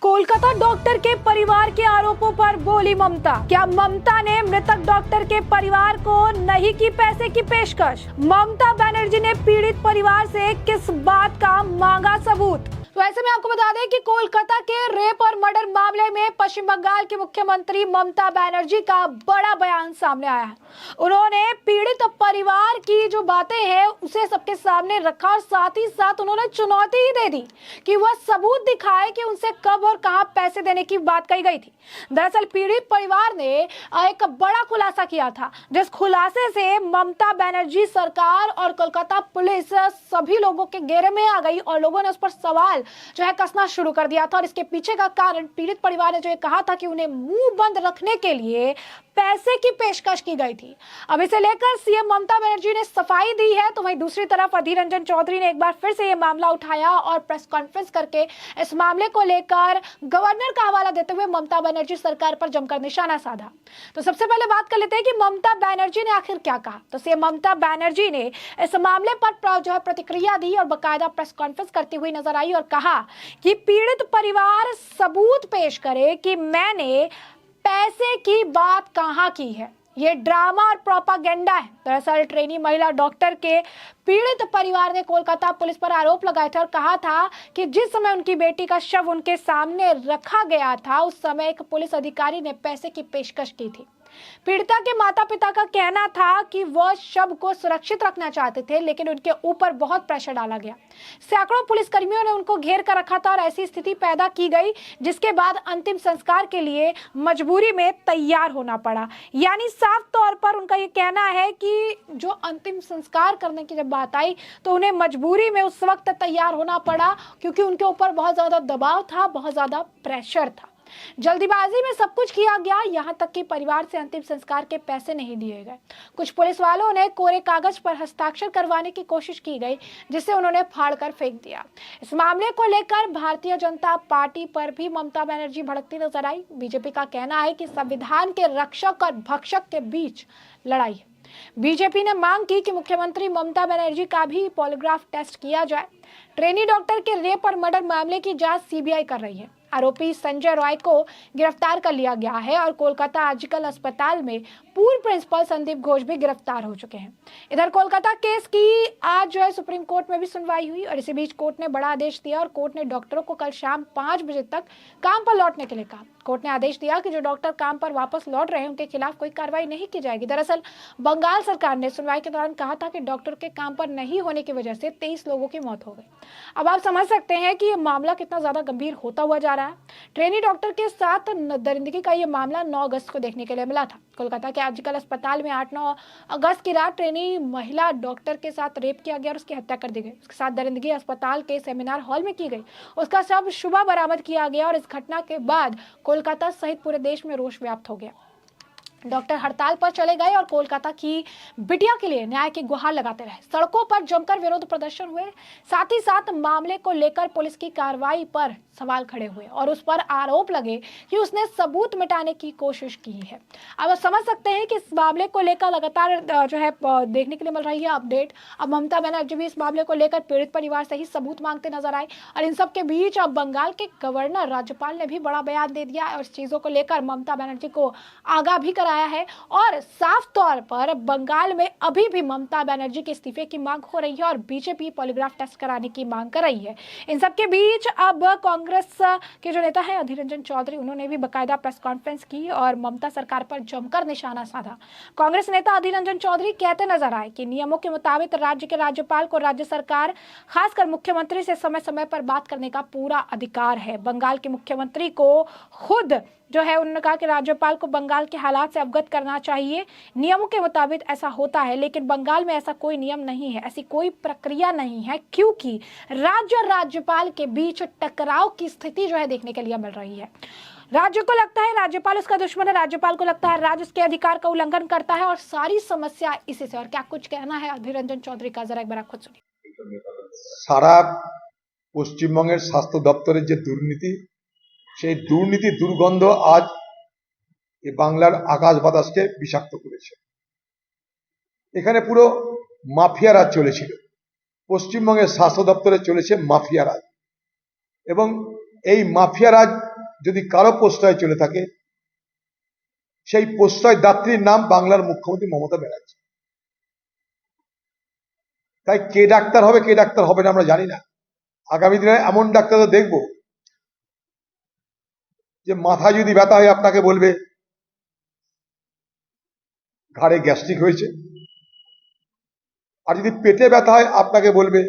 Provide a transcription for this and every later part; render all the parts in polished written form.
Kolkata doctor के परिवार के आरोपों पर बोली ममता। क्या ममता ने मृतक डॉक्टर के परिवार को नहीं की पैसे की पेशकश? ममता बनर्जी ने पीड़ित परिवार से किस बात का मांगा सबूत? तो ऐसे में आपको बता दें कि कोलकाता के रेप और मर्डर मामले में पश्चिम बंगाल की मुख्यमंत्री ममता बनर्जी का बड़ा बयान सामने आया है। उन्होंने पीड़ित परिवार की जो बातें हैं उसे सबके सामने रखा और साथ ही साथ उन्होंने चुनौती ही दे दी कि वह सबूत दिखाए कि उनसे कब और कहां पैसे देने की बात कही गई थी। दरअसल पीड़ित परिवार ने एक बड़ा खुलासा किया था, जिस खुलासे से ममता बनर्जी सरकार और कोलकाता पुलिस सभी लोगों के घेरे में आ गई और लोगों ने उस पर सवाल जो है कसना शुरू कर दिया था। और इसके पीछे का कारण पीड़ित परिवार ने जो ये कहा था कि उन्हें मुंह बंद रखने के लिए पैसे की पेशकश की गई थी। अब इसे लेकर सीएम ममता बनर्जी ने सफाई दी है, तो वहीं दूसरी तरफ अधीर रंजन चौधरी ने एक बार फिर से यह मामला उठाया और प्रेस कॉन्फ्रेंस करके इस मामले को लेकर गवर्नर का हवाला देते हुए ममता बनर्जी सरकार पर जमकर निशाना साधा। तो सबसे पहले बात कर लेते हैं कि ममता बनर्जी ने आखिर क्या कहा। तो सीएम ममता बनर्जी ने इस मामले पर जो है प्रतिक्रिया दी और बाकायदा प्रेस कॉन्फ्रेंस करती हुई नजर आई और कहा कि पीड़ित परिवार सबूत पेश करे कि मैंने पैसे की बात कहां की है। ये ड्रामा और प्रोपागेंडा है। दरअसल ट्रेनी महिला डॉक्टर के पीड़ित परिवार ने कोलकाता पुलिस पर आरोप लगाए थे और कहा था कि जिस समय उनकी बेटी का शव उनके सामने रखा गया था उस समय एक पुलिस अधिकारी ने पैसे की पेशकश की थी। पीड़िता के माता पिता का कहना था कि वह शव को सुरक्षित रखना चाहते थे, लेकिन उनके ऊपर बहुत प्रेशर डाला गया। सैकड़ों पुलिसकर्मियों ने उनको घेर कर रखा था और ऐसी स्थिति पैदा की गई जिसके बाद अंतिम संस्कार के लिए मजबूरी में तैयार होना पड़ा। यानी साफ तौर पर उनका ये कहना है कि जो अंतिम संस्कार करने की जब बात आई तो उन्हें मजबूरी में उस वक्त तैयार होना पड़ा, क्योंकि उनके ऊपर बहुत ज्यादा दबाव था, बहुत ज्यादा प्रेशर था। जल्दीबाजी में सब कुछ किया गया, यहाँ तक कि परिवार से अंतिम संस्कार के पैसे नहीं दिए गए। कुछ पुलिस वालों ने कोरे कागज पर हस्ताक्षर करवाने की कोशिश की गई, जिसे उन्होंने फाड़कर फेंक दिया। इस मामले को लेकर भारतीय जनता पार्टी पर भी ममता बनर्जी भड़कती नजर आई। बीजेपी का कहना है कि संविधान के रक्षक और भक्षक के बीच लड़ाई है। बीजेपी ने मांग की कि मुख्यमंत्री ममता बनर्जी का भी पॉलीग्राफ टेस्ट किया जाए। ट्रेनी डॉक्टर के रेप और मर्डर मामले की जांच सीबीआई कर रही है। आरोपी संजय रॉय को गिरफ्तार कर लिया गया है और कोलकाता आजकल अस्पताल में पूर्व प्रिंसिपल संदीप घोष भी गिरफ्तार हो चुके हैं। इधर कोलकाता केस की आज जो है सुप्रीम कोर्ट में भी सुनवाई हुई और इसी बीच कोर्ट ने बड़ा आदेश दिया और कोर्ट ने डॉक्टरों को कल शाम 5 बजे तक काम पर लौटने के लिए कहा। कोर्ट ने आदेश दिया कि जो डॉक्टर काम पर वापस लौट रहे हैं उनके खिलाफ कोई कार्रवाई नहीं की जाएगी। दरअसल बंगाल सरकार ने सुनवाई के दौरान कहा था कि डॉक्टर के काम पर नहीं होने की वजह से 23 लोगों की मौत हो गई। अब आप समझ सकते हैं कि यह मामला कितना ज्यादा गंभीर होता हुआ जा रहा है। ट्रेनी डॉक्टर के साथ दरिंदगी का यह मामला 9 अगस्त को देखने के लिए मिला था। कोलकाता के आजकल अस्पताल में 8-9 अगस्त की रात ट्रेनी महिला डॉक्टर के साथ रेप किया गया और उसकी हत्या कर दी गई। उसके साथ दरिंदगी अस्पताल के सेमिनार हॉल में की गई। उसका शव सुबह बरामद किया गया और इस घटना के बाद कोलकाता सहित पूरे देश में रोष व्याप्त हो गया। डॉक्टर हड़ताल पर चले गए और कोलकाता की बिटिया के लिए न्याय की गुहार लगाते रहे। सड़कों पर जमकर विरोध प्रदर्शन हुए। साथ ही साथ मामले को लेकर पुलिस की कार्रवाई पर सवाल खड़े हुए और उस पर आरोप लगे कि उसने सबूत मिटाने की कोशिश की है। अब आप समझ सकते हैं कि इस मामले को लेकर लगातार जो है देखने के लिए मिल रही है अपडेट। अब ममता बनर्जी भी इस मामले को लेकर पीड़ित परिवार से ही सबूत मांगते नजर आए और इन सब के बीच अब बंगाल के गवर्नर राज्यपाल ने भी बड़ा बयान दे दिया और इस चीजों को लेकर ममता बनर्जी को आगाह भी कराया है और साफ तौर पर बंगाल में अभी भी ममता बनर्जी के इस्तीफे की मांग हो रही है और बीजेपी पॉलीग्राफ टेस्ट कराने की मांग कर रही है। इन सब के बीच अब कांग्रेस के जो नेता है अधीर रंजन चौधरी, उन्होंने भी बाकायदा प्रेस कॉन्फ्रेंस की और ममता सरकार पर जमकर निशाना साधा। कांग्रेस नेता अधीर रंजन चौधरी कहते नजर आए कि नियमों के मुताबिक राज्य के राज्यपाल को राज्य सरकार खासकर मुख्यमंत्री से समय समय पर बात करने का पूरा अधिकार है। बंगाल के मुख्यमंत्री को खुद जो है उन्होंने कहा कि राज्यपाल को बंगाल के हालात से अवगत करना चाहिए। नियमों के मुताबिक ऐसा होता है, लेकिन बंगाल में ऐसा कोई नियम नहीं है, ऐसी कोई प्रक्रिया नहीं है, क्योंकि राज्य और राज्यपाल के बीच टकराव की स्थिति जो है देखने के लिए मिल रही है। राज्य को लगता है राज्यपाल उसका दुश्मन है, राज्यपाल को लगता है राज्य उसके अधिकार का उल्लंघन करता है और सारी समस्या इसी से। और क्या कुछ कहना है अधीर रंजन चौधरी का, जरा एक बार खुद सुनिए। सारा পশ্চিমবঙ্গের স্বাস্থ্য দপ্তরের যে দুর্নীতি, সেই দুর্নীতি দুর্গন্ধ আজ এই বাংলার আকাশ বাতাসকে বিষাক্ত করেছে। এখানে পুরো মাফিয়া রাজ চলেছিল। পশ্চিমবঙ্গের স্বাস্থ্য দপ্তরে চলেছে মাফিয়া রাজ এবং এই মাফিয়া রাজ যদি কারো প্রশ্রয় চলে থাকে সেই প্রশ্রয় দাত্রীর নাম বাংলার মুখ্যমন্ত্রী মমতা ব্যানার্জি। তাই কে ডাক্তার হবে কে ডাক্তার হবে না আমরা জানি না। আগামী দিনে এমন ডাক্তার দেখব যে মাথায় যদি ব্যথা হয় আপনাকে বলবে ঘাড়ে গ্যাস্ট্রিক হয়েছে, আর যদি পেটে ব্যথা হয় আপনাকে বলবে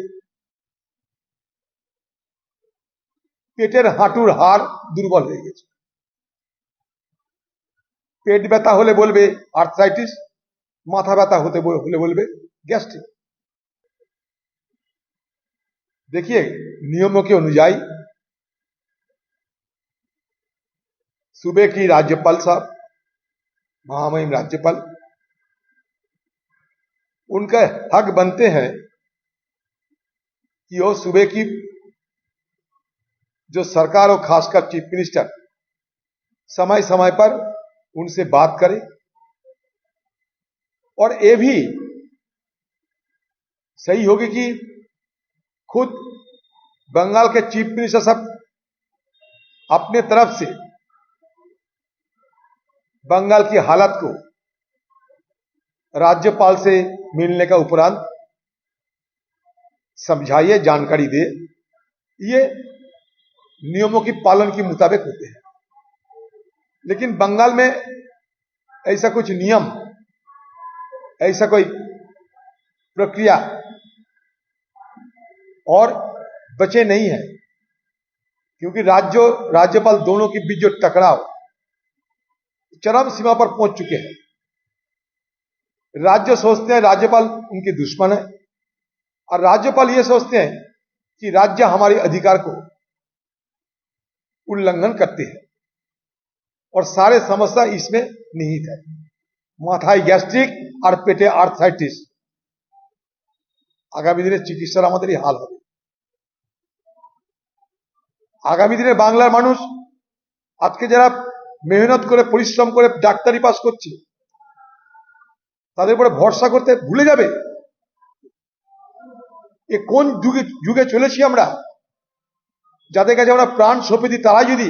পেটের হাঁটুর হাড় দুর্বল হয়ে গেছে। পেট ব্যথা হলে বলবে আর্থ্রাইটিস, माथा व्यथा होले बोलबे गैस्ट्रिक। देखिए नियमों के अनुযায়ী सूबे की राज्यपाल साहब, महामहिम राज्यपाल, उनका हक बनते हैं कि वो सूबे की जो सरकार और खासकर चीफ मिनिस्टर समय समय पर उनसे बात करें, और ये भी सही होगी कि खुद बंगाल के चीफ मिनिस्टर साहब अपने तरफ से बंगाल की हालत को राज्यपाल से मिलने का उपरांत समझाइए, जानकारी दे। ये नियमों की पालन के मुताबिक होते हैं, लेकिन बंगाल में ऐसा कुछ नियम, ऐसा कोई प्रक्रिया और बचे नहीं है, क्योंकि राज्यपाल दोनों के बीच जो टकराव चरम सीमा पर पहुंच चुके हैं। राज्य सोचते हैं राज्यपाल उनके दुश्मन है, और राज्यपाल ये सोचते हैं कि राज्य हमारे अधिकार को उल्लंघन करते हैं, और सारे समस्या इसमें निहित है। माथाय गैस्ट्रिक और पेटे आर्थराइटिस, आगामी दिने चिकित्सार आमादेर এই हाल হবে। आगामी दिने बांगलार मानुष आज के जरा मेहनत करे परिश्रम करे डाक्तारी पास करছে তাদের উপরে ভরসা করতে ভুলে যাবে। এ কোন যুগে চলেছি আমরা, যাদের কাছে আমরা প্রাণ সঁপে দিই তারা যদি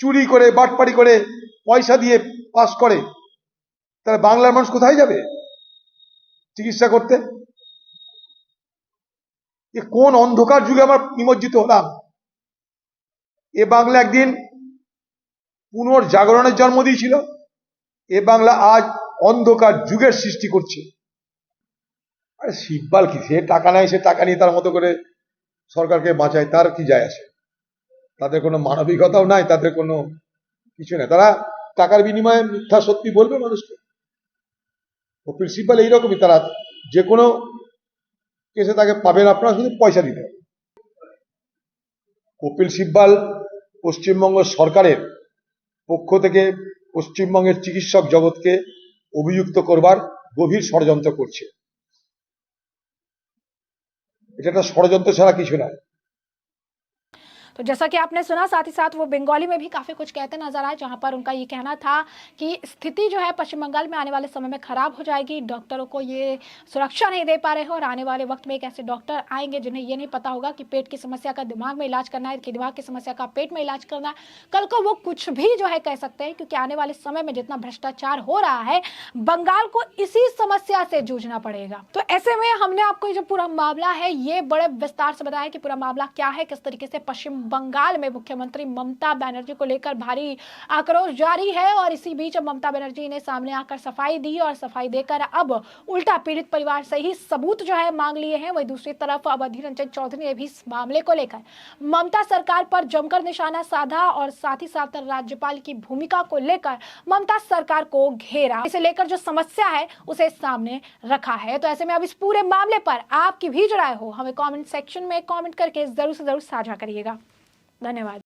চুরি করে বাটপাড়ি করে পয়সা দিয়ে পাস করে, তাহলে বাংলার মানুষ কোথায় যাবে চিকিৎসা করতে? এ কোন অন্ধকার যুগে আমরা নিমজ্জিত হলাম? এ বাংলা একদিন পুনর্জাগরণের জন্ম দিয়েছিল, এ বাংলা আজ অন্ধকার যুগের সৃষ্টি করছে। আরে শিববাল কি, সে টাকা নেয়, সে টাকা নিয়ে তার মতো করে সরকারকে বাঁচায়, তার কি যায় আসে? তাদের কোনো মানবিকতাও নাই, তাদের কোনো কিছু নেই। তারা টাকার বিনিময়ে মিথ্যা সত্যি বলবে মানুষকে। কপিল সিব্বল এইরকমই, তারা যে কোনো কেসে তাকে পাবেন আপনারা, শুধু পয়সা দিতে হবে। কপিল সিব্বল পশ্চিমবঙ্গ সরকারের পক্ষ থেকে পশ্চিমবঙ্গের চিকিৎসক জগৎকে অভিযুক্ত করবার গভীর ষড়যন্ত্র করছে। এটা একটা ষড়যন্ত্র ছাড়া কিছু নয়। तो जैसा कि आपने सुना, साथ ही साथ वो बंगाली में भी काफी कुछ कहते नजर आए, जहां पर उनका ये कहना था कि स्थिति जो है पश्चिम बंगाल में आने वाले समय में खराब हो जाएगी, डॉक्टरों को ये सुरक्षा नहीं दे पा रहे हैं, और आने वाले वक्त में एक ऐसे डॉक्टर आएंगे जिन्हें ये नहीं पता होगा कि पेट की समस्या का दिमाग में इलाज करना है कि दिमाग की समस्या का पेट में इलाज करना है। कल को वो कुछ भी जो है कह सकते हैं, क्योंकि आने वाले समय में जितना भ्रष्टाचार हो रहा है, बंगाल को इसी समस्या से जूझना पड़ेगा। तो ऐसे में हमने आपको जो पूरा मामला है ये बड़े विस्तार से बताया कि पूरा मामला क्या है, किस तरीके से पश्चिम बंगाल में मुख्यमंत्री ममता बनर्जी को लेकर भारी आक्रोश जारी है। और इसी बीच ममता बनर्जी ने सामने आकर सफाई दी, और सफाई देकर अब उल्टा पीड़ित परिवार से ही सबूत जो है मांग लिए हैं। वही दूसरी तरफ अब अधीर रंजन चौधरी ने भी इस मामले को लेकर ममता सरकार पर जमकर निशाना साधा, और साथ ही साथ राज्यपाल की भूमिका को लेकर ममता सरकार को घेरा, इसे लेकर जो समस्या है उसे सामने रखा है। तो ऐसे में अब इस पूरे मामले पर आपकी भी जो राय हो, हमें कमेंट सेक्शन में कमेंट करके जरूर से जरूर साझा करिएगा। धन्यवाद।